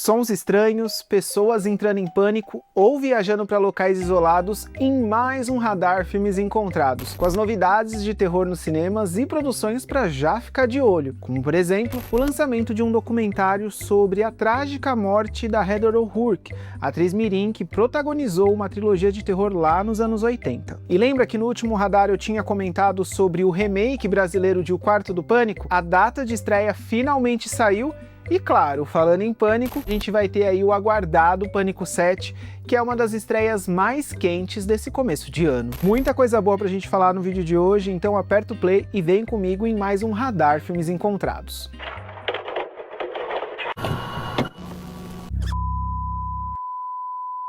Sons estranhos, pessoas entrando em pânico ou viajando para locais isolados em mais um Radar Filmes Encontrados, com as novidades de terror nos cinemas e produções para já ficar de olho, como por exemplo, o lançamento de um documentário sobre a trágica morte da Heather O'Rourke, atriz mirim que protagonizou uma trilogia de terror lá nos anos 80. E lembra que no último Radar eu tinha comentado sobre o remake brasileiro de O Quarto do Pânico? A data de estreia finalmente saiu. E claro, falando em Pânico, a gente vai ter aí o aguardado Pânico 7, que é uma das estreias mais quentes desse começo de ano. Muita coisa boa pra gente falar no vídeo de hoje, então aperta o play e vem comigo em mais um Radar Filmes Encontrados.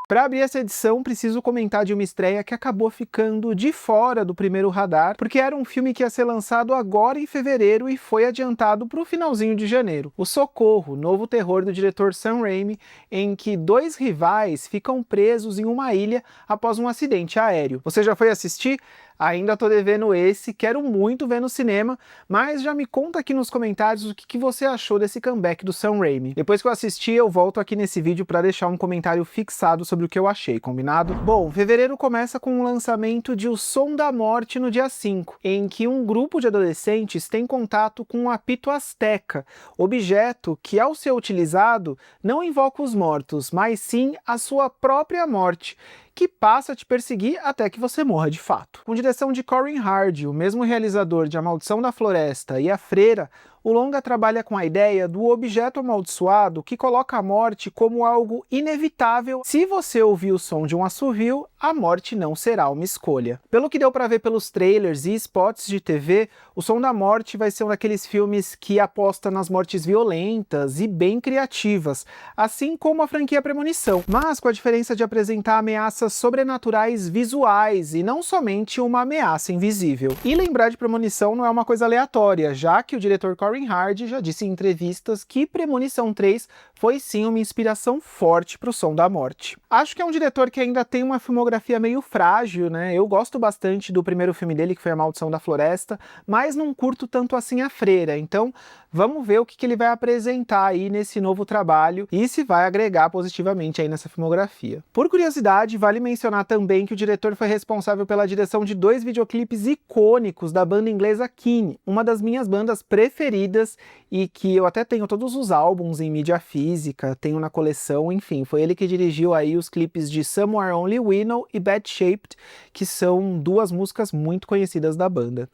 Para abrir essa edição, preciso comentar de uma estreia que acabou ficando de fora do primeiro Radar, porque era um filme que ia ser lançado agora em fevereiro e foi adiantado para o finalzinho de janeiro. O Socorro, novo terror do diretor Sam Raimi, em que dois rivais ficam presos em uma ilha após um acidente aéreo. Você já foi assistir? Ainda tô devendo esse, quero muito ver no cinema, mas já me conta aqui nos comentários o que você achou desse comeback do Sam Raimi. Depois que eu assistir, eu volto aqui nesse vídeo para deixar um comentário fixado sobre o que eu achei, combinado? Bom, fevereiro começa com o lançamento de O Som da Morte no dia 5, em que um grupo de adolescentes tem contato com um apito asteca, objeto que ao ser utilizado não invoca os mortos, mas sim a sua própria morte, que passa a te perseguir até que você morra de fato. Com direção de Corin Hardy, o mesmo realizador de A Maldição da Floresta e A Freira, o longa trabalha com a ideia do objeto amaldiçoado que coloca a morte como algo inevitável. Se você ouvir o som de um assovio, a morte não será uma escolha. Pelo que deu para ver pelos trailers e spots de TV, O Som da Morte vai ser um daqueles filmes que aposta nas mortes violentas e bem criativas, assim como a franquia Premonição, mas com a diferença de apresentar ameaças sobrenaturais visuais e não somente uma ameaça invisível. E lembrar de Premonição não é uma coisa aleatória, já que o diretor Corin Hardy já disse em entrevistas que Premonição 3 foi sim uma inspiração forte para O Som da Morte. Acho que é um diretor que ainda tem uma filmografia meio frágil, né? Eu gosto bastante do primeiro filme dele, que foi A Maldição da Floresta, mas não curto tanto assim A Freira, então vamos ver o que ele vai apresentar aí nesse novo trabalho e se vai agregar positivamente aí nessa filmografia. Por curiosidade, vale mencionar também que o diretor foi responsável pela direção de dois videoclipes icônicos da banda inglesa Keane, uma das minhas bandas preferidas e que eu até tenho todos os álbuns em mídia física, tenho na coleção, enfim, foi ele que dirigiu aí os clipes de Somewhere Only We Know e Bad Shaped, que são duas músicas muito conhecidas da banda.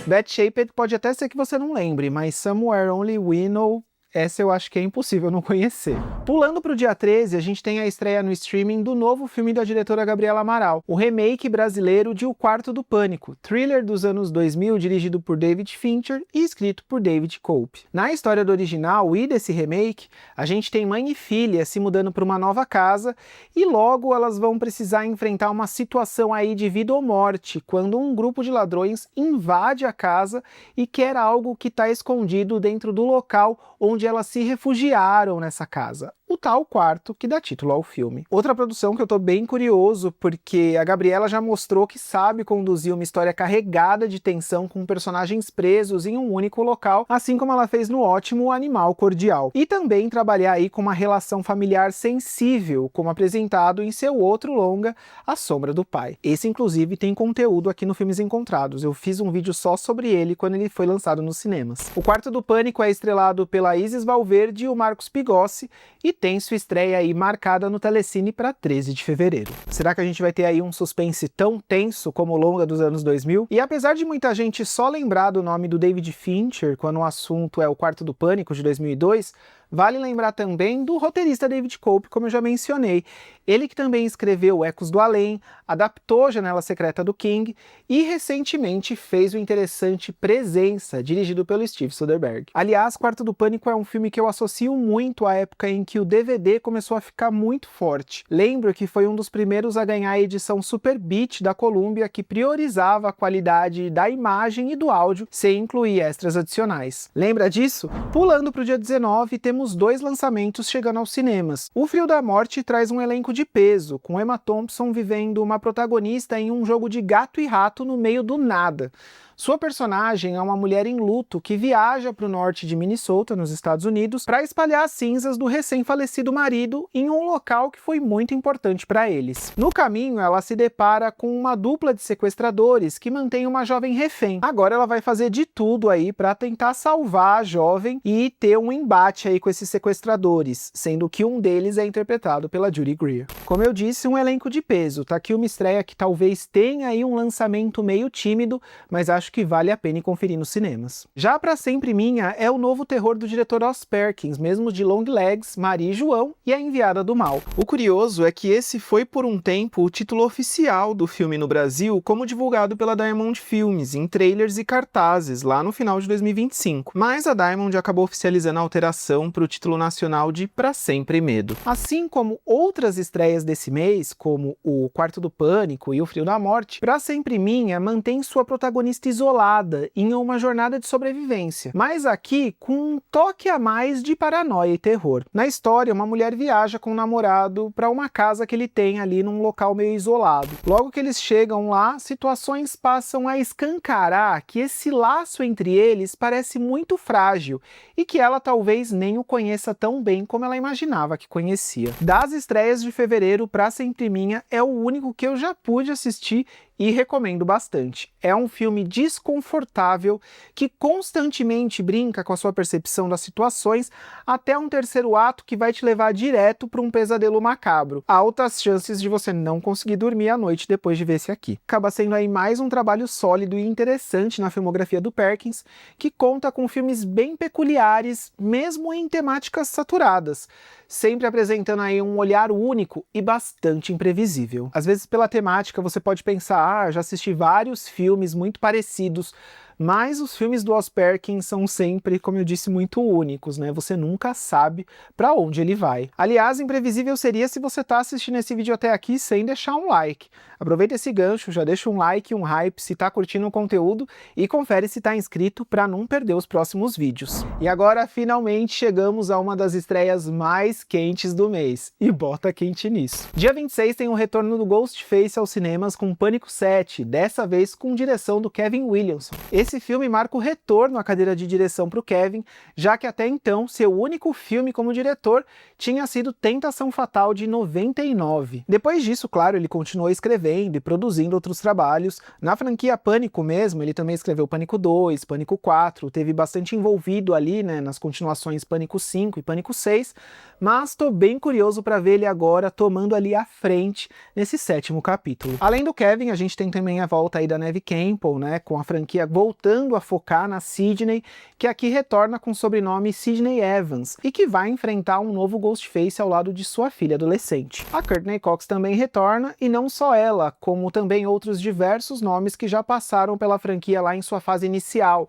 Bad Shaped pode até ser que você não lembre, mas Somewhere Only We Know, essa eu acho que é impossível não conhecer. Pulando para o dia 13, a gente tem a estreia no streaming do novo filme da diretora Gabriela Amaral, o remake brasileiro de O Quarto do Pânico, thriller dos anos 2000 dirigido por David Fincher e escrito por David Cope. Na história do original e desse remake, a gente tem mãe e filha se mudando para uma nova casa e logo elas vão precisar enfrentar uma situação aí de vida ou morte, quando um grupo de ladrões invade a casa e quer algo que está escondido dentro do local onde elas se refugiaram nessa casa. O tal quarto que dá título ao filme. Outra produção que eu tô bem curioso, porque a Gabriela já mostrou que sabe conduzir uma história carregada de tensão com personagens presos em um único local, assim como ela fez no ótimo Animal Cordial. E também trabalhar aí com uma relação familiar sensível, como apresentado em seu outro longa, A Sombra do Pai. Esse, inclusive, tem conteúdo aqui no Filmes Encontrados. Eu fiz um vídeo só sobre ele quando ele foi lançado nos cinemas. O Quarto do Pânico é estrelado pela Isis Valverde e o Marcos Pigossi, e tem sua estreia aí marcada no Telecine para 13 de fevereiro. Será que a gente vai ter aí um suspense tão tenso como o longa dos anos 2000? E apesar de muita gente só lembrar do nome do David Fincher quando o assunto é O Quarto do Pânico de 2002, vale lembrar também do roteirista David Cope, como eu já mencionei. Ele que também escreveu Ecos do Além, adaptou Janela Secreta do King e recentemente fez o interessante Presença, dirigido pelo Steve Soderbergh. Aliás, Quarto do Pânico é um filme que eu associo muito à época em que o DVD começou a ficar muito forte. Lembro que foi um dos primeiros a ganhar a edição Super Beat da Columbia, que priorizava a qualidade da imagem e do áudio, sem incluir extras adicionais. Lembra disso? Pulando para o dia 19, temos temos 2 lançamentos chegando aos cinemas. O Frio da Morte traz um elenco de peso, com Emma Thompson vivendo uma protagonista em um jogo de gato e rato no meio do nada. Sua personagem é uma mulher em luto que viaja para o norte de Minnesota, nos Estados Unidos, para espalhar as cinzas do recém-falecido marido em um local que foi muito importante para eles. No caminho, ela se depara com uma dupla de sequestradores que mantém uma jovem refém. Agora ela vai fazer de tudo aí para tentar salvar a jovem e ter um embate aí com esses sequestradores, sendo que um deles é interpretado pela Judy Greer. Como eu disse, um elenco de peso. Tá aqui uma estreia que talvez tenha aí um lançamento meio tímido, mas acho que vale a pena ir conferir nos cinemas. Já Pra Sempre Minha é o novo terror do diretor Ross Perkins, mesmo de Longlegs, Maria e João e A Enviada do Mal. O curioso é que esse foi por um tempo o título oficial do filme no Brasil, como divulgado pela Diamond Filmes, em trailers e cartazes, lá no final de 2025. Mas a Diamond acabou oficializando a alteração para o título nacional de Pra Sempre Medo. Assim como outras estreias desse mês, como O Quarto do Pânico e O Frio da Morte, Pra Sempre Minha mantém sua protagonista isolada em uma jornada de sobrevivência, mas aqui com um toque a mais de paranoia e terror. Na história, uma mulher viaja com o namorado para uma casa que ele tem ali num local meio isolado. Logo que eles chegam lá, situações passam a escancarar que esse laço entre eles parece muito frágil e que ela talvez nem o conheça tão bem como ela imaginava que conhecia. Das estreias de fevereiro, Pra Sempre Minha é o único que eu já pude assistir e recomendo bastante. É um filme desconfortável que constantemente brinca com a sua percepção das situações até um terceiro ato que vai te levar direto para um pesadelo macabro. Altas chances de você não conseguir dormir à noite depois de ver esse aqui. Acaba sendo aí mais um trabalho sólido e interessante na filmografia do Perkins, que conta com filmes bem peculiares, mesmo em temáticas saturadas, sempre apresentando aí um olhar único e bastante imprevisível. Às vezes pela temática você pode pensar, já assisti vários filmes muito parecidos, mas os filmes do Ross Perkins são sempre, como eu disse, muito únicos, né? Você nunca sabe para onde ele vai. Aliás, imprevisível seria se você tá assistindo esse vídeo até aqui sem deixar um like. Aproveita esse gancho, já deixa um like, um hype se tá curtindo o conteúdo e confere se tá inscrito para não perder os próximos vídeos. E agora, finalmente, chegamos a uma das estreias mais quentes do mês. E bota quente nisso. Dia 26 tem o retorno do Ghostface aos cinemas com Pânico 7, dessa vez com direção do Kevin Williamson. Esse filme marca o retorno à cadeira de direção para o Kevin, já que até então seu único filme como diretor tinha sido Tentação Fatal de 99. Depois disso, claro, ele continuou escrevendo e produzindo outros trabalhos. Na franquia Pânico mesmo, ele também escreveu Pânico 2, Pânico 4, teve bastante envolvido ali, né, nas continuações Pânico 5 e Pânico 6, mas tô bem curioso para ver ele agora tomando ali a frente nesse 7º capítulo. Além do Kevin, a gente tem também a volta aí da Neve Campbell, né, com a franquia voltando a focar na Sidney, que aqui retorna com o sobrenome Sidney Evans, e que vai enfrentar um novo Ghostface ao lado de sua filha adolescente. A Courtney Cox também retorna, e não só ela, como também outros diversos nomes que já passaram pela franquia lá em sua fase inicial,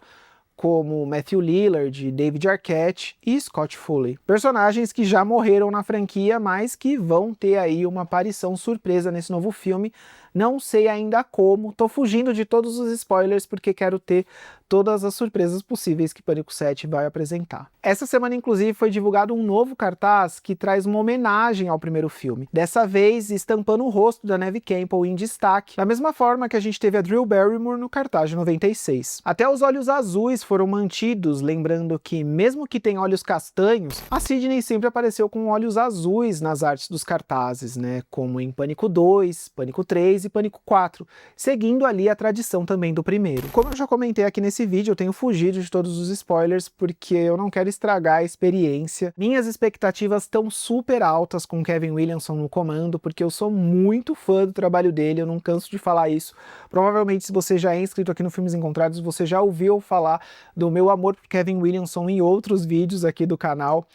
como Matthew Lillard, David Arquette e Scott Foley. Personagens que já morreram na franquia, mas que vão ter aí uma aparição surpresa nesse novo filme. Não sei ainda como, tô fugindo de todos os spoilers porque quero ter todas as surpresas possíveis que Pânico 7 vai apresentar. Essa semana, inclusive, foi divulgado um novo cartaz que traz uma homenagem ao primeiro filme. Dessa vez, estampando o rosto da Neve Campbell em destaque, da mesma forma que a gente teve a Drew Barrymore no cartaz de 96. Até os olhos azuis foram mantidos, lembrando que, mesmo que tenha olhos castanhos, a Sidney sempre apareceu com olhos azuis nas artes dos cartazes, né? Como em Pânico 2, Pânico 3 e Pânico 4, seguindo ali a tradição também do primeiro. Como eu já comentei aqui nesse vídeo, eu tenho fugido de todos os spoilers porque eu não quero estragar a experiência. Minhas expectativas estão super altas com Kevin Williamson no comando, porque eu sou muito fã do trabalho dele, eu não canso de falar isso. Provavelmente, se você já é inscrito aqui no Filmes Encontrados, você já ouviu falar do meu amor por Kevin Williamson em outros vídeos aqui do canal.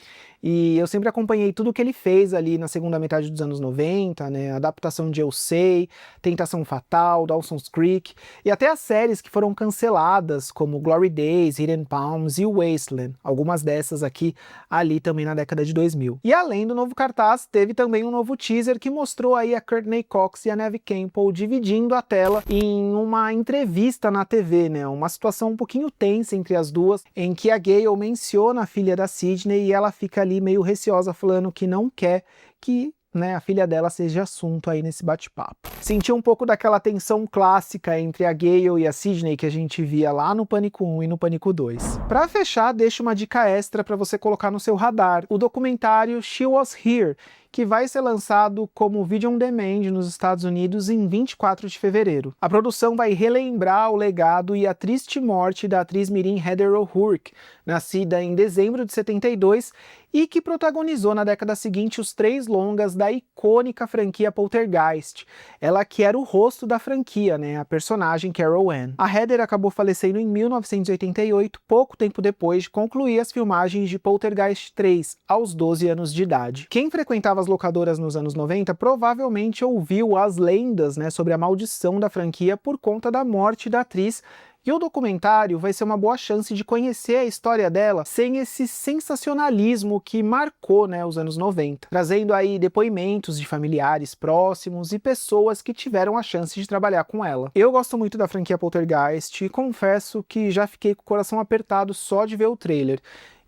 e eu sempre acompanhei tudo que ele fez ali na segunda metade dos anos 90, né, a adaptação de Eu Sei, Tentação Fatal, Dawson's Creek, e até as séries que foram canceladas, como Glory Days, Hidden Palms e Wasteland, algumas dessas aqui, ali também na década de 2000. E além do novo cartaz, teve também um novo teaser que mostrou aí a Courtney Cox e a Neve Campbell dividindo a tela em uma entrevista na TV, né, uma situação um pouquinho tensa entre as duas, em que a Gale menciona a filha da Sidney e ela fica ali meio receosa, falando que não quer que, né, a filha dela seja assunto aí nesse bate-papo. Senti um pouco daquela tensão clássica entre a Gale e a Sidney que a gente via lá no Pânico 1 e no Pânico 2. Pra fechar, deixo uma dica extra para você colocar no seu radar, o documentário She Was Here, que vai ser lançado como vídeo on demand nos Estados Unidos em 24 de fevereiro. A produção vai relembrar o legado e a triste morte da atriz mirim Heather O'Rourke, nascida em dezembro de 72 e que protagonizou na década seguinte os 3 longas da icônica franquia Poltergeist. Ela que era o rosto da franquia, né, a personagem Carol Ann. A Heather acabou falecendo em 1988, pouco tempo depois de concluir as filmagens de Poltergeist 3, aos 12 anos de idade. Quem frequentava as locadoras nos anos 90 provavelmente ouviu as lendas, né, sobre a maldição da franquia por conta da morte da atriz, e o documentário vai ser uma boa chance de conhecer a história dela sem esse sensacionalismo que marcou, né, os anos 90, trazendo aí depoimentos de familiares próximos e pessoas que tiveram a chance de trabalhar com ela. Eu gosto muito da franquia Poltergeist e confesso que já fiquei com o coração apertado só de ver o trailer.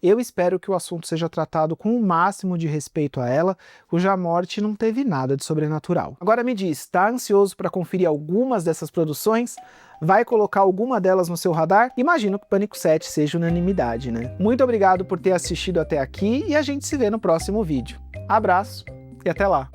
Eu espero que o assunto seja tratado com o máximo de respeito a ela, cuja morte não teve nada de sobrenatural. Agora me diz, tá ansioso para conferir algumas dessas produções? Vai colocar alguma delas no seu radar? Imagino que Pânico 7 seja unanimidade, né? Muito obrigado por ter assistido até aqui e a gente se vê no próximo vídeo. Abraço e até lá!